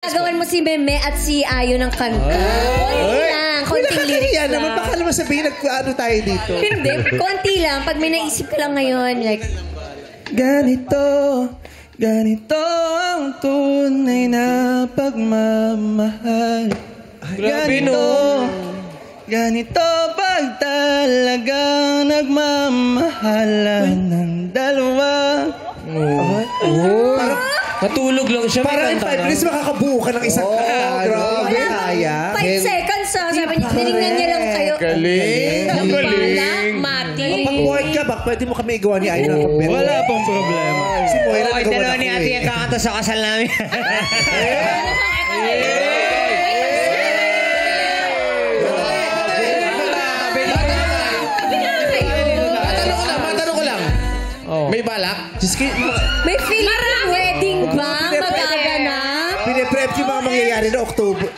Gagawan mo si Meme at si Ayo ng kanta. Konti lang, konting lyrics Yan lang. naman, baka naman sabihin nag-ano tayo dito. Hindi, konti lang. Pag may naisip ka lang ngayon, like... Ganito ang tunay na pagmamahal. Ganito pag talagang nagmamahalan ng dalawa. Matulog lang siya. Parang in 5 minutes makakabuo ka ng isang kanta. Grabe, kaya. 5 seconds, sabi niya, tinignan niya lang kayo. Galing. Ang Galing. bala, mati. Pag-board ka, bak, pwede mo kami igawa ni Ayo ng kapit. Wala pong problema. Si Moira Okay, nagawa dalawa na ni ko ate eh. yung kakanta sa kasal namin. Matanong ko lang. May balak? May Philippine wedding ba? Magaganap? Piniprep yung mga mangyayari na October.